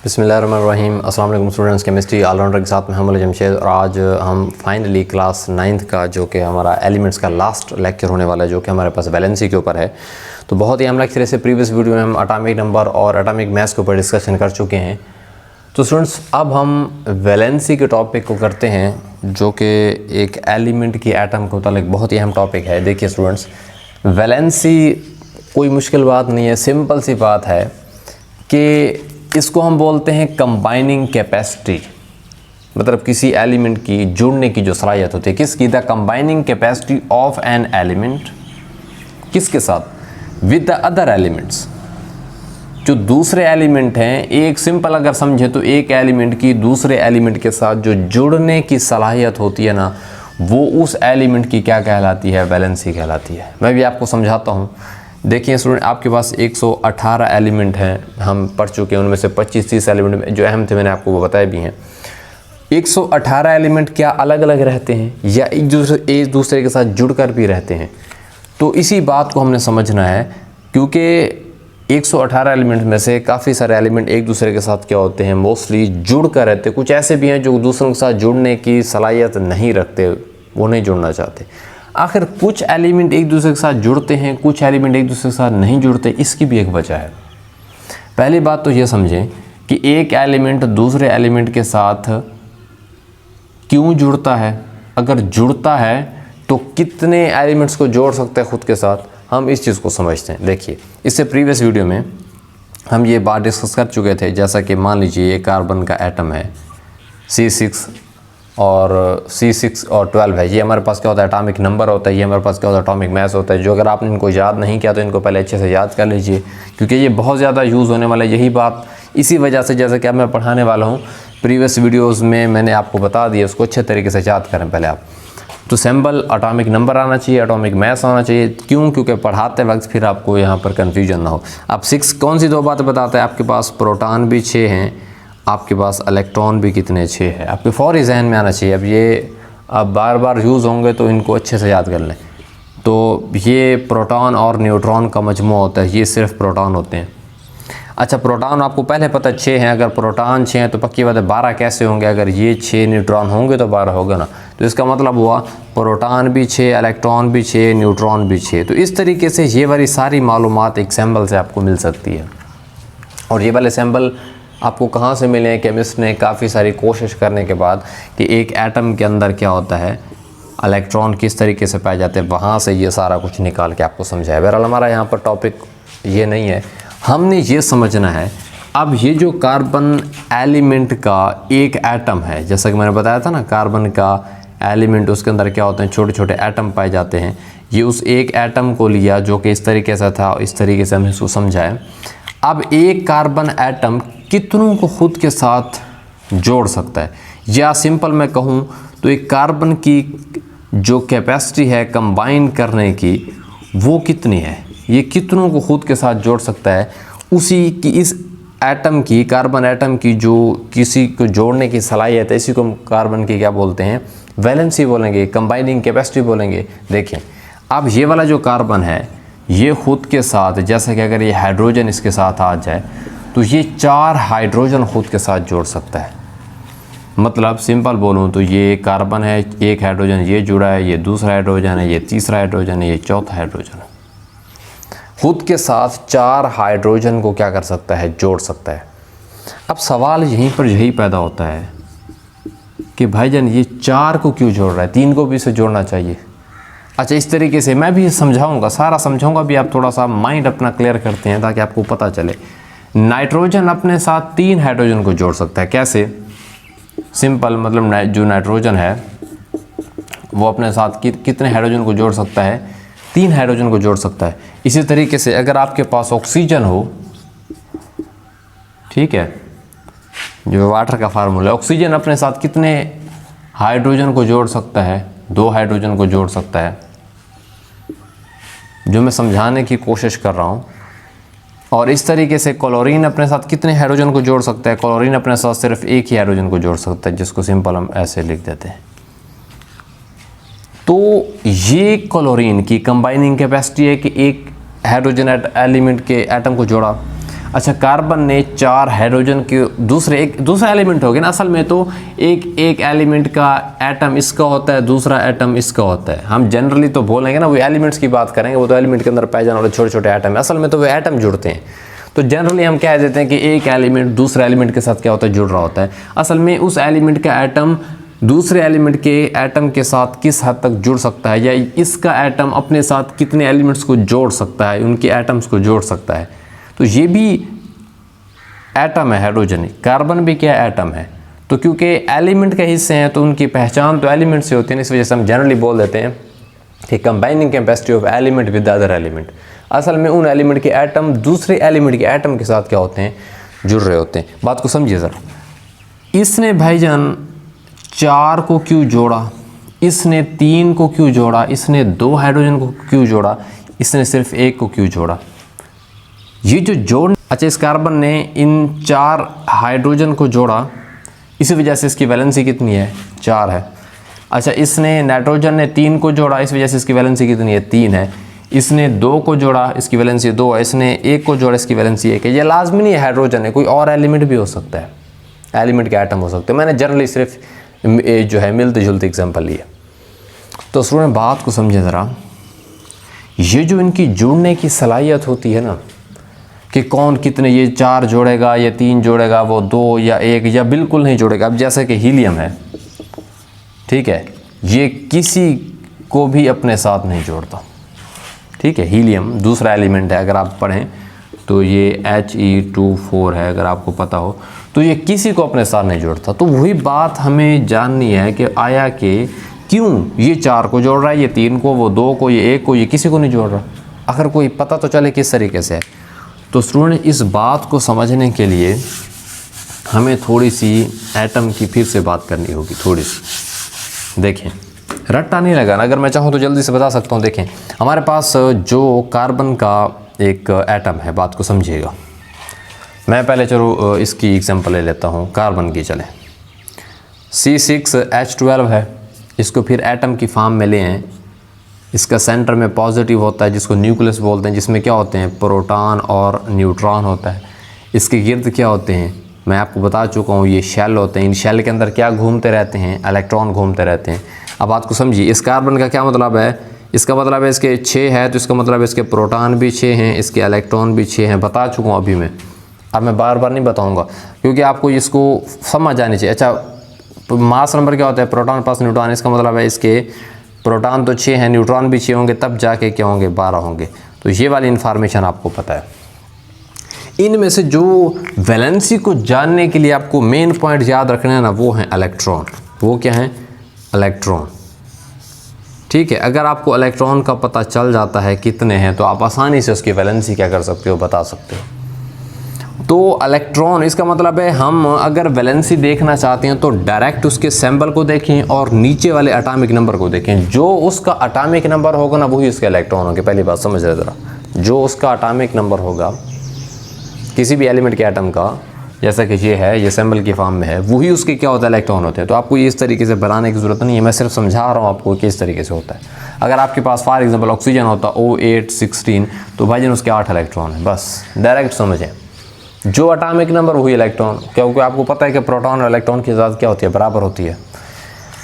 बिस्मिल्लाहिर्रहमानिर्रहीम। अस्सलाम वालेकुम स्टूडेंट्स, केमिस्ट्री ऑलराउंडर के साथ में हम जमशेद। और आज हम फाइनली क्लास 9th का जो कि हमारा एलिमेंट्स का लास्ट लेक्चर होने वाला है, जो कि हमारे पास वैलेंसी के ऊपर है। तो बहुत ही हम लेक्चर से प्रीवियस वीडियो में हम एटॉमिक नंबर और एटॉमिक मैथ्स के ऊपर डिस्कशन कर चुके हैं। तो स्टूडेंट्स अब हम वैलेंसी के टॉपिक को करते हैं, जो कि एक एलिमेंट की एटम के मुतालिक बहुत ही अहम टॉपिक है। देखिए स्टूडेंट्स, वैलेंसी कोई मुश्किल बात नहीं है, सिंपल सी बात है कि इसको हम बोलते हैं कंबाइनिंग कैपेसिटी। मतलब किसी एलिमेंट की जुड़ने की जो सलाहियत होती है, किसकी? The combining capacity of an element, किसके साथ? With the other elements. जो दूसरे एलिमेंट हैं, एक सिंपल अगर समझे तो एक एलिमेंट की दूसरे एलिमेंट के साथ जो जुड़ने की सलाहियत होती है ना, वो उस एलिमेंट की क्या कहलाती है? वैलेंसी कहलाती है। मैं भी आपको समझाता हूँ। देखिए स्टूडेंट, आपके पास 118 एलिमेंट हैं, हम पढ़ चुके हैं। उनमें से 25-30 एलिमेंट जो अहम थे मैंने आपको वो बताए भी हैं। 118 एलिमेंट क्या अलग अलग रहते हैं या एक दूसरे के साथ जुड़कर भी रहते हैं? तो इसी बात को हमने समझना है, क्योंकि 118 एलिमेंट में से काफ़ी सारे एलिमेंट एक दूसरे के साथ क्या होते हैं? मोस्टली जुड़ कर रहते हैं। कुछ ऐसे भी हैं जो दूसरों के साथ जुड़ने की सलाहियत नहीं रखते, वो नहीं जुड़ना चाहते। आखिर कुछ एलिमेंट एक दूसरे के साथ जुड़ते हैं, कुछ एलिमेंट एक दूसरे के साथ नहीं जुड़ते। इसकी भी एक वजह है। पहली बात तो ये समझें कि एक एलिमेंट दूसरे एलिमेंट के साथ क्यों जुड़ता है। अगर जुड़ता है तो कितने एलिमेंट्स को जोड़ सकता है खुद के साथ, हम इस चीज़ को समझते हैं। देखिए, इससे प्रीवियस वीडियो में हम ये बात डिस्कस कर चुके थे। जैसा कि मान लीजिए ये कार्बन का एटम है C6 और C6 और 12 है। ये हमारे पास क्या होता है? एटॉमिक नंबर होता है। ये हमारे पास क्या होता है? एटॉमिक मास होता है। जो अगर आपने इनको याद नहीं किया तो इनको पहले अच्छे से याद कर लीजिए, क्योंकि ये बहुत ज़्यादा यूज़ होने वाला है। यही बात इसी वजह से, जैसे कि अब मैं पढ़ाने वाला हूँ, प्रीवियस वीडियोज़ में मैंने आपको बता दिया, उसको अच्छे तरीके से याद करें पहले आप। तो सिंबल एटॉमिक नंबर आना चाहिए, एटॉमिक मास आना चाहिए। क्यों? क्योंकि पढ़ाते वक्त फिर आपको यहाँ पर कन्फ्यूजन ना हो। अब 6 कौन सी दो बातें बताता है? आपके पास प्रोटॉन भी 6 हैं, आपके पास इलेक्ट्रॉन भी कितने? 6 है। आपके फौरी जहन में आना चाहिए। अब ये अब बार बार यूज़ होंगे तो इनको अच्छे से याद कर लें। तो ये प्रोटॉन और न्यूट्रॉन का मजमू होता है, ये सिर्फ प्रोटॉन होते हैं। अच्छा, प्रोटॉन आपको पहले पता 6 हैं। अगर प्रोटॉन 6 हैं तो पक्की बात है 12 कैसे होंगे? अगर ये 6 न्यूट्रॉन होंगे तो 12 होगा ना। तो इसका मतलब हुआ प्रोटॉन भी 6, इलेक्ट्रॉन भी 6, न्यूट्रॉन भी 6। तो इस तरीके से ये वाली सारी मालूमात एक सैम्बल से आपको मिल सकती है। और ये वाले सैम्बल आपको कहाँ से मिले? केमिस्ट ने काफ़ी सारी कोशिश करने के बाद कि एक एटम के अंदर क्या होता है, इलेक्ट्रॉन किस तरीके से पाए जाते हैं, वहाँ से ये सारा कुछ निकाल के आपको समझाया। बहरहाल हमारा यहाँ पर टॉपिक ये नहीं है, हमने ये समझना है। अब ये जो कार्बन एलिमेंट का एक एटम है, जैसा कि मैंने बताया था ना, कार्बन का एलिमेंट, उसके अंदर क्या होते हैं? छोटे छोटे एटम पाए जाते हैं। ये उस एक एटम को लिया जो कि इस तरीके से था, इस तरीके से हमने इसको समझाया। अब एक कार्बन एटम कितनों को खुद के साथ जोड़ सकता है? या सिंपल मैं कहूँ तो एक कार्बन की जो कैपेसिटी है कंबाइन करने की, वो कितनी है? ये कितनों को खुद के साथ जोड़ सकता है? उसी की, इस एटम की, कार्बन एटम की जो किसी को जोड़ने की सलाहियत है, इसी को हम कार्बन की क्या बोलते हैं? वैलेंसी बोलेंगे, कंबाइनिंग कैपेसिटी बोलेंगे। देखें, अब ये वाला जो कार्बन है, ये खुद के साथ, जैसे कि अगर ये हाइड्रोजन इसके साथ आ जाए तो ये 4 हाइड्रोजन खुद के साथ जोड़ सकता है। मतलब सिंपल बोलूँ तो ये कार्बन है, एक हाइड्रोजन ये जुड़ा है, ये दूसरा हाइड्रोजन है, ये तीसरा हाइड्रोजन है, ये चौथा हाइड्रोजन है। खुद के साथ 4 हाइड्रोजन को क्या कर सकता है? जोड़ सकता है। अब सवाल यहीं पर यही पैदा होता है कि भाईजान ये 4 को क्यों जोड़ रहा है? 3 को भी इसे जोड़ना चाहिए। अच्छा, इस तरीके से मैं भी समझाऊंगा, सारा समझाऊंगा भी। आप थोड़ा सा माइंड अपना क्लियर करते हैं ताकि आपको पता चले। नाइट्रोजन अपने साथ 3 हाइड्रोजन को जोड़ सकता है। कैसे? सिंपल, मतलब जो नाइट्रोजन है वो अपने साथ कितने हाइड्रोजन को जोड़ सकता है? 3 हाइड्रोजन को जोड़ सकता है। इसी तरीके से अगर आपके पास ऑक्सीजन हो, ठीक है, जो वाटर का फार्मूला है, ऑक्सीजन अपने साथ कितने हाइड्रोजन को जोड़ सकता है? 2 हाइड्रोजन को जोड़ सकता है। जो मैं समझाने की कोशिश कर रहा हूँ। और इस तरीके से क्लोरीन अपने साथ कितने हाइड्रोजन को जोड़ सकता है? क्लोरीन अपने साथ सिर्फ एक ही हाइड्रोजन को जोड़ सकता है, जिसको सिंपल हम ऐसे लिख देते हैं। तो ये क्लोरीन की कंबाइनिंग कैपेसिटी है कि एक हाइड्रोजन एलिमेंट के एटम को जोड़ा। अच्छा, कार्बन ने 4 हाइड्रोजन के दूसरा एलिमेंट हो गया ना, असल में तो एक एलिमेंट का एटम इसका होता है, दूसरा एटम इसका होता है। हम जनरली तो बोलेंगे ना, वो एलिमेंट्स की बात करेंगे, वो तो एलिमेंट के अंदर पाए जाने वाले छोटे छोटे एटम है, असल में तो वो एटम जुड़ते हैं। तो जनरली हम कह देते हैं कि एक एलिमेंट दूसरे एलिमेंट के साथ क्या होता है, जुड़ रहा होता है। असल में उस एलिमेंट का एटम दूसरे एलिमेंट के एटम के साथ किस हद तक जुड़ सकता है, या इसका एटम अपने साथ कितने एलिमेंट्स को जोड़ सकता है, उनके एटम्स को जोड़ सकता है। तो ये भी एटम है, हाइड्रोजन। कार्बन भी क्या एटम है। तो क्योंकि एलिमेंट के हिस्से हैं तो उनकी पहचान तो एलिमेंट से होती है, इस वजह से हम जनरली बोल देते हैं कि combining capacity of element with other element. असल में उन एलिमेंट के एटम दूसरे एलिमेंट के एटम के साथ क्या होते हैं, जुड़ रहे होते हैं। बात को समझिए ज़रा। इसने भाईजान 4 को क्यों जोड़ा, इसने 3 को क्यों जोड़ा, इसने 2 हाइड्रोजन को क्यों जोड़ा, इसने सिर्फ 1 को क्यों जोड़ा। ये जो जोड़, अच्छा, इस कार्बन ने इन 4 हाइड्रोजन को जोड़ा, इसी वजह से इसकी वैलेंसी कितनी है, 4 है। अच्छा, इसने नाइट्रोजन ने 3 को जोड़ा, इस वजह से इसकी वैलेंसी कितनी है, 3 है। इसने 2 को जोड़ा, इसकी वैलेंसी 2 है। इसने 1 को जोड़ा, इसकी वैलेंसी 1 है। ये लाजमी नहीं है हाइड्रोजन है, कोई और एलिमेंट भी हो सकता है, एलिमेंट के एटम हो सकते हैं। मैंने जनरली सिर्फ जो है मिलते जुलते एग्जाम्पल लिए। तो स्टूडेंट बात को समझे ज़रा, ये जो इनकी जुड़ने की सलाहियत होती है ना, कि कौन कितने, ये 4 जोड़ेगा, ये 3 जोड़ेगा, वो 2 या 1 या बिल्कुल नहीं जोड़ेगा। अब जैसे कि हीलियम है, ठीक है, ये किसी को भी अपने साथ नहीं जोड़ता, ठीक है। हीलियम दूसरा एलिमेंट है, अगर आप पढ़ें तो ये He2 है, अगर आपको पता हो तो ये किसी को अपने साथ नहीं जोड़ता। तो वही बात हमें जाननी है कि आया कि क्यों ये 4 को जोड़ रहा है, ये 3 को, वो 2 को, ये 1 को, ये किसी को नहीं जोड़ रहा। अगर कोई पता तो चले किस तरीके से है। तो स्टूडेंट इस बात को समझने के लिए हमें थोड़ी सी एटम की फिर से बात करनी होगी, थोड़ी सी। देखें, रट्टा नहीं लगाना, अगर मैं चाहूँ तो जल्दी से बता सकता हूँ। देखें, हमारे पास जो कार्बन का एक एटम है, बात को समझिएगा। मैं पहले चलो इसकी एग्जांपल ले लेता हूँ, कार्बन की चलें। C6H12 है, इसको फिर एटम की फॉर्म में ले हैं। इसका सेंटर में पॉजिटिव होता है, जिसको न्यूक्लियस बोलते हैं, जिसमें क्या होते हैं, प्रोटॉन और न्यूट्रॉन होता है। इसके गिर्द क्या होते हैं, मैं आपको बता चुका हूँ, ये शेल होते हैं। इन शेल के अंदर क्या घूमते रहते हैं, इलेक्ट्रॉन घूमते रहते हैं। अब बात को समझिए, इस कार्बन का क्या मतलब है, इसका मतलब है इसके 6 है, तो इसका मतलब है इसके प्रोटॉन भी 6 हैं, इसके इलेक्ट्रॉन भी 6 हैं। बता चुका हूँ अभी मैं, अब मैं बार बार नहीं बताऊँगा, क्योंकि आपको इसको समझ आनी चाहिए। अच्छा, मास नंबर क्या होता है, प्रोटॉन प्लस न्यूट्रॉन, इसका मतलब है इसके प्रोटॉन तो 6 हैं, न्यूट्रॉन भी 6 होंगे, तब जाके क्या होंगे, 12 होंगे। तो ये वाली इन्फॉर्मेशन आपको पता है। इनमें से जो वैलेंसी को जानने के लिए आपको मेन पॉइंट याद रखना है ना, वो है इलेक्ट्रॉन। वो क्या है, इलेक्ट्रॉन, ठीक है। अगर आपको इलेक्ट्रॉन का पता चल जाता है कितने हैं, तो आप आसानी से उसकी वैलेंसी क्या कर सकते हो, बता सकते हो। तो इलेक्ट्रॉन, इसका मतलब है हम अगर वैलेंसी देखना चाहते हैं तो डायरेक्ट उसके सिंबल को देखें और नीचे वाले एटॉमिक नंबर को देखें। जो उसका एटॉमिक नंबर होगा ना, वही उसके इलेक्ट्रॉन होंगे। पहली बात समझ रहे ज़रा, जो उसका एटॉमिक नंबर होगा किसी भी एलिमेंट के एटम का, जैसा कि ये है, ये सिंबल की फॉर्म में है, वही उसके क्या होता है, इलेक्ट्रॉन होते हैं। तो आपको ये इस तरीके से बनाने की ज़रूरत नहीं है, मैं सिर्फ समझा रहा हूँ आपको किस तरीके से होता है। अगर आपके पास फॉर एग्जांपल ऑक्सीजन होता O816, तो भाई उसके 8 इलेक्ट्रॉन है, बस डायरेक्ट समझें। जो एटॉमिक नंबर वही इलेक्ट्रॉन, क्योंकि आपको पता है कि प्रोटॉन और इलेक्ट्रॉन की तादाद क्या होती है, बराबर होती है।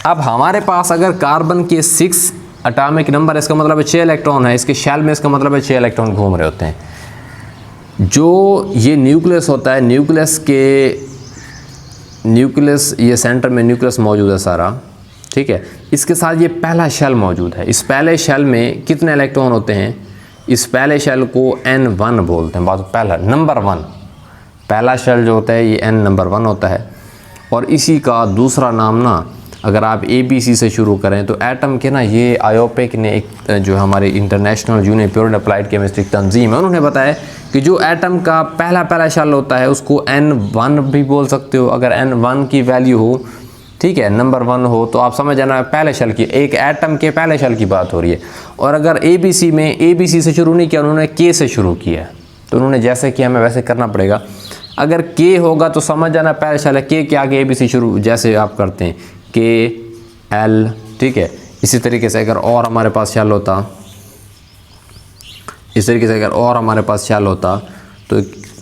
अब हमारे पास अगर कार्बन के 6 एटॉमिक नंबर, इसका मतलब है 6 इलेक्ट्रॉन है, इसके शेल में इसका मतलब है 6 इलेक्ट्रॉन घूम रहे होते हैं। जो ये न्यूक्लियस होता है, न्यूक्लियस ये सेंटर में न्यूक्लियस मौजूद है सारा, ठीक है। इसके साथ ये पहला शेल मौजूद है। इस पहले शेल में कितने इलेक्ट्रॉन होते हैं, इस पहले शेल को N1 बोलते हैं। बात पहला नंबर 1, पहला शेल जो होता है ये N नंबर 1 होता है। और इसी का दूसरा नाम ना, अगर आप ABC से शुरू करें तो एटम के ना, ये आयोपेक ने एक जो हमारी International Union Pure and Applied Chemistry तंजीम है, उन्होंने बताया कि जो एटम का पहला शेल होता है उसको N1 भी बोल सकते हो। अगर N1 की वैल्यू हो, ठीक है, नंबर 1 हो, तो आप समझ जाना पहले शेल की, एक एटम के पहले शेल की बात हो रही है। और अगर ABC में ABC से शुरू नहीं किया, उन्होंने K से शुरू किया, तो उन्होंने जैसे किया हमें वैसे करना पड़ेगा। अगर K होगा तो समझ जाना पहले शेल है, K के आगे ABC शुरू, जैसे आप करते हैं KL, ठीक है। इसी तरीके से अगर और हमारे पास शेल होता, इस तरीके से अगर और हमारे पास शेल होता तो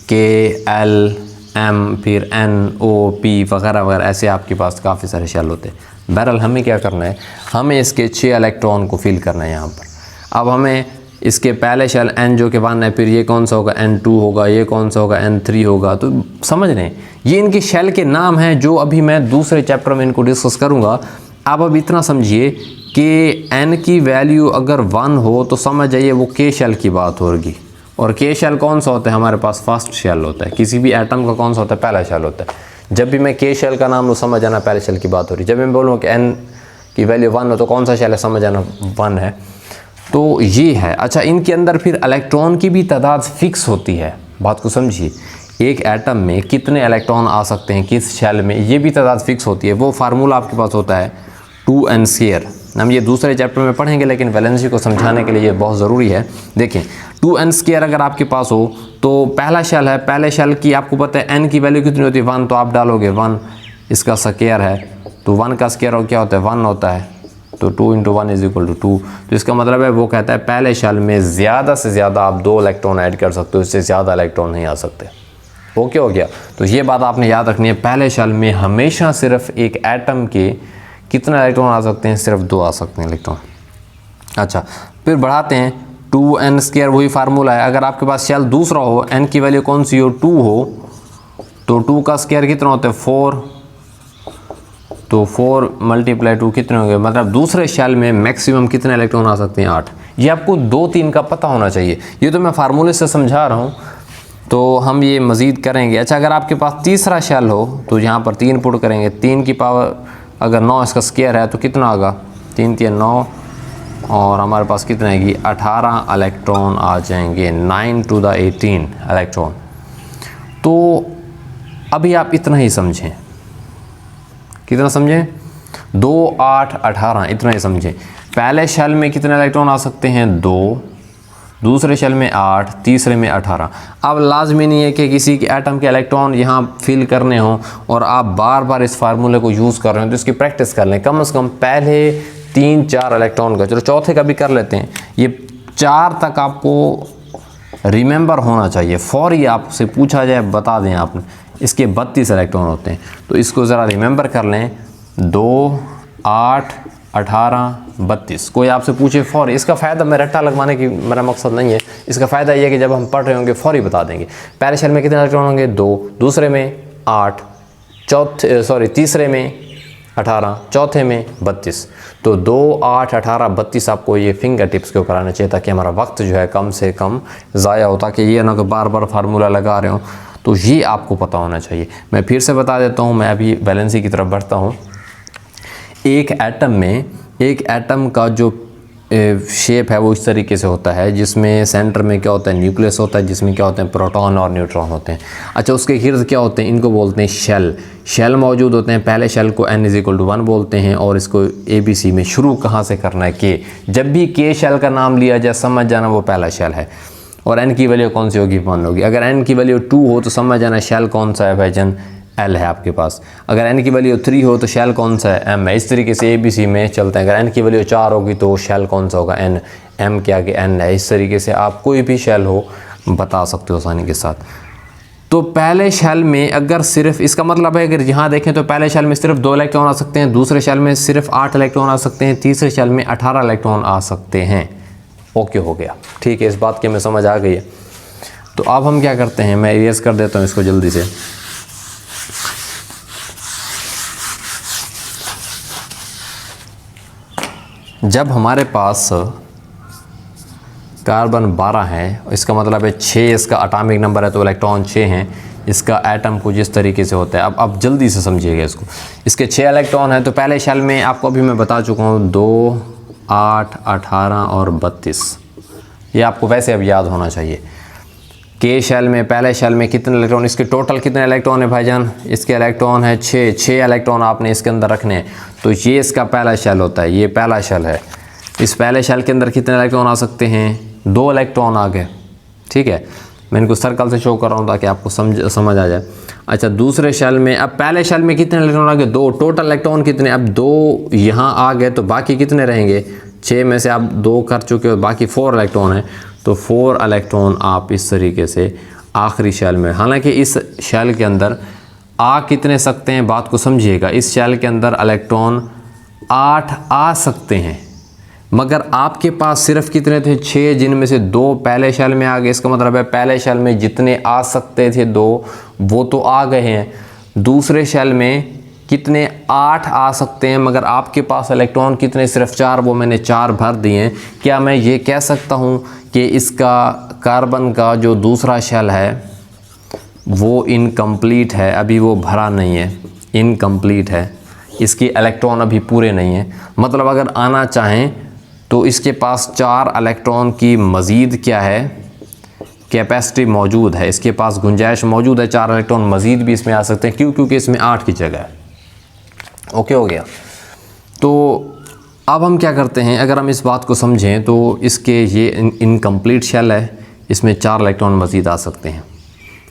KLM फिर NOP वगैरह वगैरह, ऐसे आपके पास काफ़ी सारे शेल होते हैं। बहरहाल हमें क्या करना है, हमें इसके 6 इलेक्ट्रॉन को फिल करना है यहाँ पर। अब हमें इसके पहले शेल N जो कि 1 है, फिर ये कौन सा होगा N2 होगा, ये कौन सा होगा N3 होगा। तो समझ रहे हैं, ये इनके शेल के नाम हैं जो अभी मैं दूसरे चैप्टर में इनको डिस्कस करूँगा। आप अब इतना समझिए कि N की वैल्यू अगर 1 हो तो समझ जाइए वो K शेल की बात होगी। और K शेल कौन सा होता है, हमारे पास फर्स्ट शेल होता है। किसी भी एटम का कौन सा होता है, पहला शेल होता है। जब भी मैं K शेल का नाम लूँ समझ जाना पहले शेल की बात हो रही है। जब मैं बोलूँ कि N की वैल्यू 1 हो तो कौन सा शेल है, समझ जाना 1 है। तो ये है। अच्छा, इनके अंदर फिर इलेक्ट्रॉन की भी तादाद फिक्स होती है। बात को समझिए, एक एटम में कितने इलेक्ट्रॉन आ सकते हैं किस शेल में, ये भी तादाद फिक्स होती है। वो फार्मूला आपके पास होता है 2n²। हम ये दूसरे चैप्टर में पढ़ेंगे, लेकिन वैलेंसी को समझाने के लिए ये बहुत ज़रूरी है। देखें, 2n² अगर आपके पास हो तो पहला शेल है, पहले शेल की आपको पता है n की वैल्यू कितनी होती है, 1। तो आप डालोगे 1, इसका स्क्वायर है तो 1 का स्क्वायर क्या होता है, 1 होता है। तो 2 × 1 = 2। तो इसका मतलब है वो कहता है पहले शेल में ज़्यादा से ज़्यादा आप 2 इलेक्ट्रॉन ऐड कर सकते हो, इससे ज़्यादा इलेक्ट्रॉन नहीं आ सकते। ओके हो गया। तो ये बात आपने याद रखनी है, पहले शेल में हमेशा सिर्फ एक एटम के कितने इलेक्ट्रॉन आ सकते हैं, सिर्फ 2 आ सकते हैं इलेक्ट्रॉन। अच्छा, फिर बढ़ाते हैं, 2n² वही फार्मूला है। अगर आपके पास शेल दूसरा हो, n की वैल्यू कौन सी हो, 2 हो, तो 2 का स्क्वायर कितना होता है, 4। तो 4 × 2 कितने होंगे, मतलब दूसरे शेल में मैक्सिमम कितने इलेक्ट्रॉन आ सकते हैं, 8। ये आपको 2-3 का पता होना चाहिए। ये तो मैं फार्मूले से समझा रहा हूँ, तो हम ये मज़ीद करेंगे। अच्छा, अगर आपके पास तीसरा शेल हो तो यहाँ पर 3 पुट करेंगे। 3 की पावर अगर 9 इसका स्क्वायर है तो कितना होगा, 3 × 3 = 9, और हमारे पास कितना आएगी, 18 इलेक्ट्रॉन आ जाएंगे, 9 × 18 इलेक्ट्रॉन। तो अभी आप इतना ही समझें, कितना समझें, 2, 8, 18 इतना ही समझें। पहले शेल में कितने इलेक्ट्रॉन आ सकते हैं, 2, दूसरे शेल में 8, तीसरे में 18। अब लाजमी नहीं है कि किसी के एटम के इलेक्ट्रॉन यहाँ फिल करने हों और आप बार बार इस फार्मूले को यूज़ कर रहे हो, तो इसकी प्रैक्टिस कर लें। कम से कम पहले 3-4 इलेक्ट्रॉन का, चलो चौथे का भी कर लेते हैं, ये 4 तक आपको रिमेंबर होना चाहिए। फौरी आपसे पूछा जाए बता दें आपने, इसके 32 इलेक्ट्रॉन होते हैं। तो इसको ज़रा रिमेंबर कर लें, 2, 8, 18, 32। कोई आपसे पूछे फौरी, इसका फ़ायदा, मैं रट्टा लगवाने की मेरा मकसद नहीं है। इसका फ़ायदा ये है कि जब हम पढ़ रहे होंगे फौरी बता देंगे। पहले शेल में कितने इलेक्ट्रॉन होंगे, 2, दूसरे में 8, तीसरे में 18, चौथे में 32। तो 2, 8, 18, 32 आपको ये फिंगर टिप्स के ऊपर आना चाहिए, ताकि हमारा वक्त जो है कम से कम ज़ाया हो, ताकि ये ना कि बार बार फार्मूला लगा रहे हो। तो ये आपको पता होना चाहिए। मैं फिर से बता देता हूँ, मैं अभी वैलेंसी की तरफ बढ़ता हूँ। एक एटम का जो शेप है वो इस तरीके से होता है, जिसमें सेंटर में क्या होता है, न्यूक्लियस होता है, जिसमें क्या होते हैं, प्रोटॉन और न्यूट्रॉन होते हैं। अच्छा, उसके गिर्द क्या होते हैं, इनको बोलते हैं शेल मौजूद होते हैं। पहले शेल को n = 1 बोलते हैं, और इसको ABC में शुरू कहाँ से करना है, K। जब भी K शेल का नाम लिया जाए समझ जाना वो पहला शेल है, और n की वैल्यू कौन सी होगी, 1 होगी। अगर n की वैल्यू 2 हो तो समझ जाना शेल कौन सा है भाईजान, L है आपके पास। अगर n की वैल्यू 3 हो तो शेल कौन सा है, M है। इस तरीके से ABC में चलते हैं। अगर n की वैल्यू 4 होगी तो शेल कौन सा होगा, N। M के आगे N है। इस तरीके से आप कोई भी शेल हो बता सकते हो आसानी के साथ। तो पहले शेल में अगर सिर्फ, इसका मतलब है अगर यहाँ देखें तो पहले शेल में सिर्फ 2 इलेक्ट्रॉन आ सकते हैं, दूसरे शेल में सिर्फ 8 इलेक्ट्रॉन आ सकते हैं, तीसरे शेल में 18 इलेक्ट्रॉन आ सकते हैं। ओके हो गया, ठीक है, इस बात की हमें समझ आ गई है। तो अब हम क्या करते हैं, मैं इरेज कर देता हूँ इसको जल्दी से। जब हमारे पास कार्बन 12 है, इसका मतलब है 6 इसका एटॉमिक नंबर है, तो इलेक्ट्रॉन 6 हैं। इसका एटम कुछ इस तरीके से होता है। अब जल्दी से समझिएगा इसको। इसके 6 इलेक्ट्रॉन हैं, तो पहले शेल में आपको अभी मैं बता चुका हूँ 2, 8, 18 और 32। ये आपको वैसे अब याद होना चाहिए। K शेल में, पहले शेल में कितने इलेक्ट्रॉन, इसके टोटल कितने इलेक्ट्रॉन है भाईजान, इसके इलेक्ट्रॉन है 6 इलेक्ट्रॉन आपने इसके अंदर रखने हैं। तो ये इसका पहला शेल होता है, ये पहला शेल है। इस पहले शेल के अंदर कितने इलेक्ट्रॉन आ सकते हैं, 2 इलेक्ट्रॉन आ गए, ठीक है। मैं इनको सर्कल से शो कर रहा हूँ ताकि आपको समझ आ जाए। अच्छा, दूसरे शेल में, अब पहले शेल में कितने इलेक्ट्रॉन आ गए, 2। टोटल इलेक्ट्रॉन कितने, अब 2 यहाँ आ गए, तो बाकी कितने रहेंगे, 6 में से आप 2 कर चुके हो, बाकी 4 इलेक्ट्रॉन है। तो 4 इलेक्ट्रॉन आप इस तरीके से आखिरी शेल में। हालांकि इस शेल के अंदर आ कितने सकते हैं, बात को समझिएगा। इस शेल के अंदर इलेक्ट्रॉन 8 आ सकते हैं, मगर आपके पास सिर्फ कितने थे, 6, जिनमें से 2 पहले शेल में आ गए। इसका मतलब है पहले शेल में जितने आ सकते थे 2 वो तो आ गए हैं। दूसरे शेल में कितने 8 आ सकते हैं, मगर आपके पास इलेक्ट्रॉन कितने, सिर्फ 4, वो मैंने 4 भर दिए हैं। क्या मैं ये कह सकता हूँ कि इसका कार्बन का जो दूसरा शेल है वो इनकम्प्लीट है, अभी वो भरा नहीं है, इनकम्प्लीट है, इसके इलेक्ट्रॉन अभी पूरे नहीं हैं। मतलब अगर आना चाहें तो इसके पास 4 इलेक्ट्रॉन की मज़ीद क्या है, कैपेसिटी मौजूद है, इसके पास गुंजाइश मौजूद है, 4 इलेक्ट्रॉन मज़ीद भी इसमें आ सकते हैं। क्यों? क्योंकि इसमें 8 की जगह है। ओके हो गया। तो अब हम क्या करते हैं, अगर हम इस बात को समझें तो इसके ये इनकम्प्लीट शेल है, इसमें 4 इलेक्ट्रॉन मज़ीद आ सकते हैं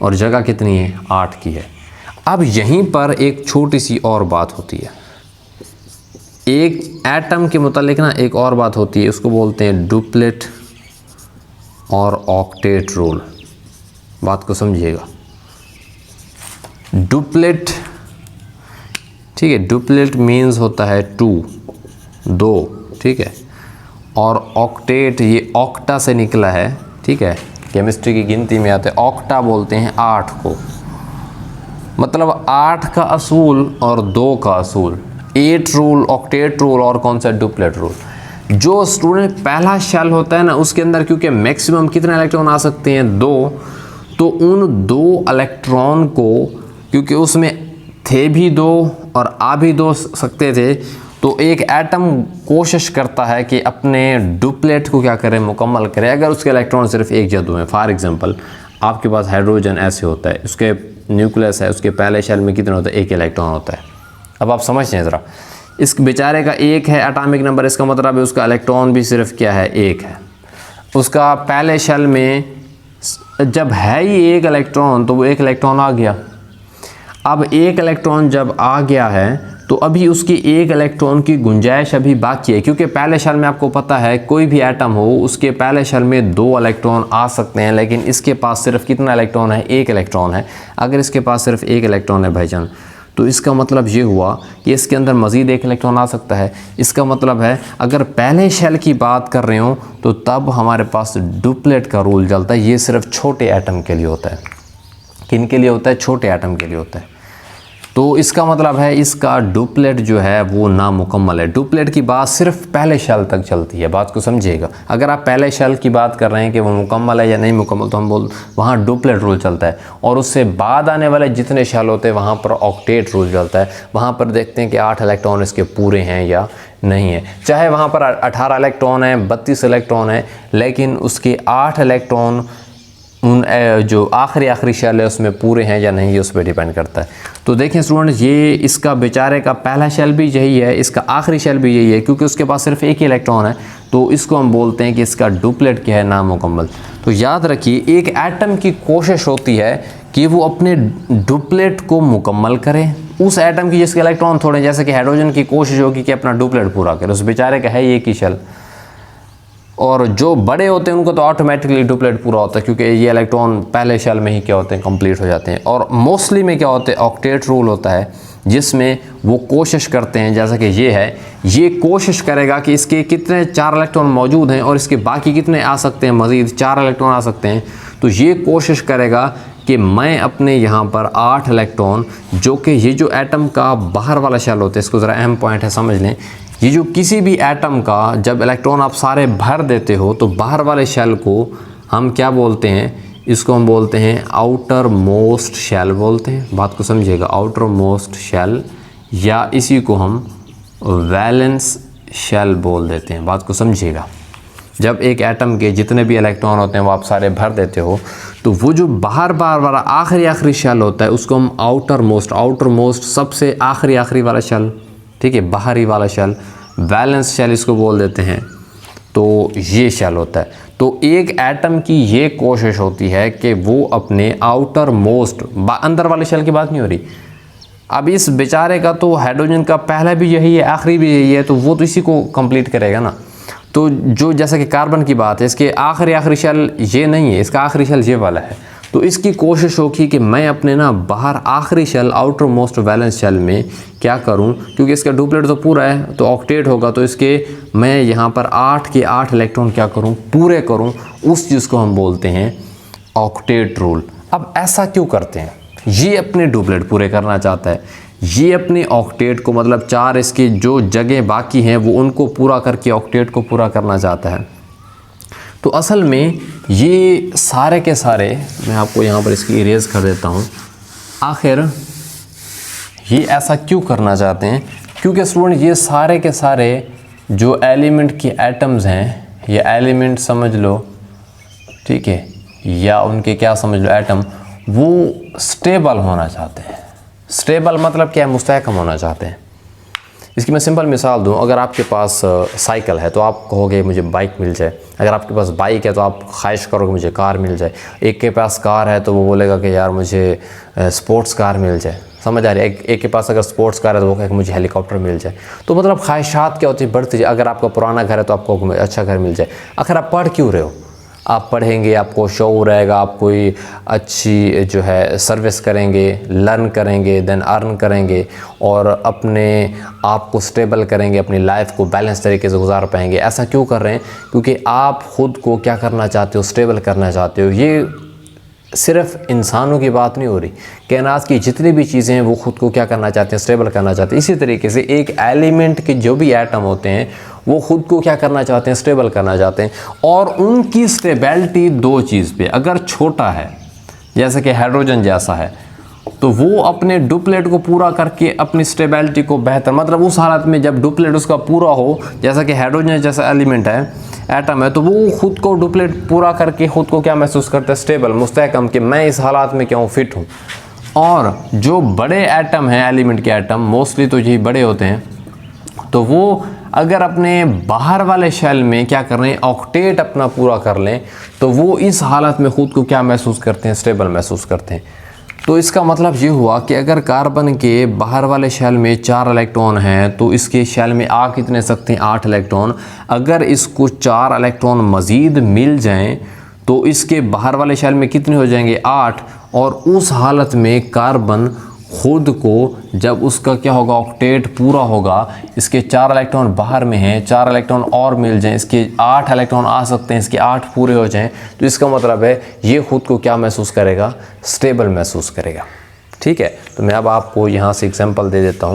और जगह कितनी है, 8 की है। अब यहीं पर एक छोटी सी और बात होती है, एक एटम के मुतालिक ना एक और बात होती है, उसको बोलते हैं डुप्लेट और ऑक्टेट रूल। बात को समझिएगा। डुप्लेट, ठीक है, डुप्लेट मीन्स होता है 2, ठीक है, और ऑक्टेट ये ऑक्टा से निकला है, ठीक है, केमिस्ट्री की गिनती में आते हैं। ऑक्टा बोलते हैं 8 को, मतलब 8 का असूल और 2 का असूल। 8 रूल, ऑक्टेट रूल और कौन सा, डुप्लेट रूल। जो स्टूडेंट पहला शेल होता है ना, उसके अंदर क्योंकि मैक्सिमम कितने इलेक्ट्रॉन आ सकते हैं, 2, तो उन 2 इलेक्ट्रॉन को, क्योंकि उसमें थे भी 2 और आ भी 2 सकते थे, तो एक एटम कोशिश करता है कि अपने डुप्लेट को क्या करे, मुकम्मल करे। अगर उसके इलेक्ट्रॉन सिर्फ 1 या 2 हैं, फॉर एग्जांपल आपके पास हाइड्रोजन ऐसे होता है, उसके न्यूक्लियस है, उसके पहले शेल में कितना होता है, 1 इलेक्ट्रॉन होता है। अब आप समझ लें ज़रा, इस बेचारे का 1 है एटॉमिक नंबर, इसका मतलब है उसका इलेक्ट्रॉन भी सिर्फ क्या है, 1 है। उसका पहले शेल में जब है ही 1 इलेक्ट्रॉन, तो वो 1 इलेक्ट्रॉन आ गया। अब 1 इलेक्ट्रॉन जब आ गया है तो अभी उसकी 1 इलेक्ट्रॉन की गुंजाइश अभी बाकी है, क्योंकि पहले शेल में आपको पता है कोई भी एटम हो उसके पहले शेल में 2 इलेक्ट्रॉन आ सकते हैं, लेकिन इसके पास सिर्फ कितना इलेक्ट्रॉन है, 1 इलेक्ट्रॉन है। अगर इसके पास सिर्फ 1 इलेक्ट्रॉन है भाईजान, तो इसका मतलब ये हुआ कि इसके अंदर मज़ीद 1 इलेक्ट्रॉन आ सकता है। इसका मतलब है अगर पहले शेल की बात कर रहे हो तो तब हमारे पास डुप्लेट का रूल चलता है। ये सिर्फ छोटे एटम के लिए होता है। किन के लिए होता है, छोटे एटम के लिए होता है। तो इसका मतलब है इसका डुप्लेट जो है वो नामुकम्मल है। डुप्लेट की बात सिर्फ पहले शेल तक चलती है, बात को समझिएगा। अगर आप पहले शेल की बात कर रहे हैं कि वो मुकम्मल है या नहीं मुकम्मल, तो हम वहाँ डुप्लेट रूल चलता है। और उससे बाद आने वाले जितने शेल होते हैं वहाँ पर ऑक्टेट रूल चलता है। वहाँ पर देखते हैं कि 8 इलेक्ट्रॉन इसके पूरे हैं या नहीं है। चाहे वहाँ पर 18 इलेक्ट्रॉन है, 32 इलेक्ट्रॉन है, लेकिन उसके 8 इलेक्ट्रॉन उन जो आखिरी शेल है उसमें पूरे हैं या नहीं, ये उस पर डिपेंड करता है। तो देखें स्टूडेंट, ये इसका बेचारे का पहला शेल भी यही है, इसका आखिरी शेल भी यही है, क्योंकि उसके पास सिर्फ 1 ही इलेक्ट्रॉन है। तो इसको हम बोलते हैं कि इसका डुप्लेट क्या है, नामुकम्मल। तो याद रखिए, एक एटम की कोशिश होती है कि वो अपने डुप्लेट को मुकम्मल करे। उस एटम की जिसके इलेक्ट्रॉन थोड़े, जैसे कि हाइड्रोजन की कोशिश होगी कि अपना डुप्लेट पूरा करे, उस बेचारे का है 1 ही शेल। और जो बड़े होते हैं उनको तो ऑटोमेटिकली डुप्लेट पूरा होता है, क्योंकि ये इलेक्ट्रॉन पहले शेल में ही क्या होते हैं, कंप्लीट हो जाते हैं। और मोस्टली में क्या होते हैं, ऑक्टेट रूल होता है, जिसमें वो कोशिश करते हैं, जैसा कि ये है, ये कोशिश करेगा कि इसके कितने 4 इलेक्ट्रॉन मौजूद हैं और इसके बाकी कितने आ सकते हैं, मज़ीद 4 इलेक्ट्रॉन आ सकते हैं। तो ये कोशिश करेगा कि मैं अपने यहाँ पर 8 इलेक्ट्रॉन, जो कि ये जो एटम का बाहर वाला शेल होता है, इसको ज़रा अहम पॉइंट है समझ लें। ये जो किसी भी एटम का जब इलेक्ट्रॉन आप सारे भर देते हो तो बाहर वाले शेल को हम क्या बोलते हैं, इसको हम बोलते हैं आउटर मोस्ट शेल बोलते हैं। बात को समझिएगा, आउटर मोस्ट शेल, या इसी को हम वैलेंस शेल बोल देते हैं। बात को समझिएगा, जब एक एटम के जितने भी इलेक्ट्रॉन होते हैं वो आप सारे भर देते हो, तो वो जो बाहर वाला आखिरी शेल होता है उसको हम आउटर मोस्ट सबसे आखिरी वाला शेल, ठीक है, बाहरी वाला शेल, वैलेंस शेल इसको बोल देते हैं। तो ये शेल होता है। तो एक एटम की ये कोशिश होती है कि वो अपने आउटर मोस्ट, अंदर वाले शेल की बात नहीं हो रही। अब इस बेचारे का तो हाइड्रोजन का पहला भी यही है, आखिरी भी यही है, तो वो तो इसी को कंप्लीट करेगा ना। तो जो जैसा कि कार्बन की बात है, इसके आखिरी शेल ये नहीं है, इसका आखिरी शेल ये वाला है। तो इसकी कोशिश होगी कि मैं अपने ना बाहर आखिरी shell outermost valence shell में क्या करूं, क्योंकि इसका डुप्लेट तो पूरा है तो ऑक्टेट होगा, तो इसके मैं यहाँ पर 8 के 8 इलेक्ट्रॉन क्या करूं, पूरे करूं। उस चीज़ को हम बोलते हैं ऑक्टेट रूल। अब ऐसा क्यों करते हैं? ये अपने डुप्लेट पूरे करना चाहता है, ये अपने ऑक्टेट को मतलब 4 इसके जो जगह बाकी हैं वो उनको पूरा करके ऑक्टेट को पूरा करना चाहता है। तो असल में ये सारे के सारे, मैं आपको यहाँ पर इसकी इरेज कर देता हूँ, आखिर ये ऐसा क्यों करना चाहते हैं? क्योंकि स्टूडेंट ये सारे के सारे जो एलिमेंट के एटम्स हैं, ये एलिमेंट समझ लो, ठीक है, या उनके क्या समझ लो एटम, वो स्टेबल होना चाहते हैं। स्टेबल मतलब क्या है? मुस्तहकम होना चाहते हैं। इसकी मैं सिंपल मिसाल दूं, अगर आपके पास साइकिल है तो आप कहोगे मुझे बाइक मिल जाए, अगर आपके पास बाइक है तो आप ख्वाहिश करोगे मुझे कार मिल जाए, एक के पास कार है तो वो बोलेगा कि यार मुझे स्पोर्ट्स कार मिल जाए, समझ आ रही है। एक के पास अगर स्पोर्ट्स कार है तो वो कहेगा मुझे हेलीकॉप्टर मिल जाए। तो मतलब ख्वाहिशात क्या होती है? बढ़ती जाए। अगर आपका पुराना घर है तो आपको अच्छा घर मिल जाए। आखिर आप पढ़ क्यों रहे हो? आप पढ़ेंगे, आपको शौक़ रहेगा, आप कोई अच्छी जो है सर्विस करेंगे, लर्न करेंगे, देन अर्न करेंगे और अपने आप को स्टेबल करेंगे, अपनी लाइफ को बैलेंस तरीके से गुजार पाएंगे। ऐसा क्यों कर रहे हैं? क्योंकि आप ख़ुद को क्या करना चाहते हो? स्टेबल करना चाहते हो। ये सिर्फ इंसानों की बात नहीं हो रही, कायनात की जितनी भी चीज़ें हैं वो ख़ुद को क्या करना चाहते हैं? स्टेबल करना चाहते हैं। इसी तरीके से एक एलिमेंट के जो भी एटम होते हैं वो ख़ुद को क्या करना चाहते हैं? स्टेबल करना चाहते हैं। और उनकी स्टेबिलिटी दो चीज़ पे, अगर छोटा है जैसे कि हाइड्रोजन जैसा है तो वो अपने डुप्लेट को पूरा करके अपनी स्टेबिलिटी को बेहतर, मतलब उस हालत में जब डुप्लेट उसका पूरा हो, जैसा कि हाइड्रोजन जैसा एलिमेंट है, एटम है, तो वो खुद को डुप्लेट पूरा करके खुद को क्या महसूस करता है? स्टेबल, मुस्तहकम, कि मैं इस हालात में क्या हूँ? फिट हूँ। और जो बड़े एटम हैं, एलिमेंट के एटम मोस्टली तो यही बड़े होते हैं, तो वो अगर अपने बाहर वाले शेल में क्या कर रहे हैं? ऑक्टेट अपना पूरा कर लें, तो वो इस हालत में ख़ुद को क्या महसूस करते हैं? स्टेबल महसूस करते हैं। तो इसका मतलब ये हुआ कि अगर कार्बन के बाहर वाले शेल में 4 इलेक्ट्रॉन हैं तो इसके शेल में आ कितने सकते हैं? 8 इलेक्ट्रॉन। अगर इसको 4 इलेक्ट्रॉन मज़ीद मिल जाएं तो इसके बाहर वाले शेल में कितने हो जाएंगे? 8। और उस हालत में कार्बन खुद को जब उसका क्या होगा? ऑक्टेट पूरा होगा, इसके 4 इलेक्ट्रॉन बाहर में हैं, 4 इलेक्ट्रॉन और मिल जाएं, इसके 8 इलेक्ट्रॉन आ सकते हैं, इसके 8 पूरे हो जाएं, तो इसका मतलब है ये खुद को क्या महसूस करेगा? स्टेबल महसूस करेगा। ठीक है, तो मैं अब आपको यहाँ से एग्जांपल दे देता हूँ।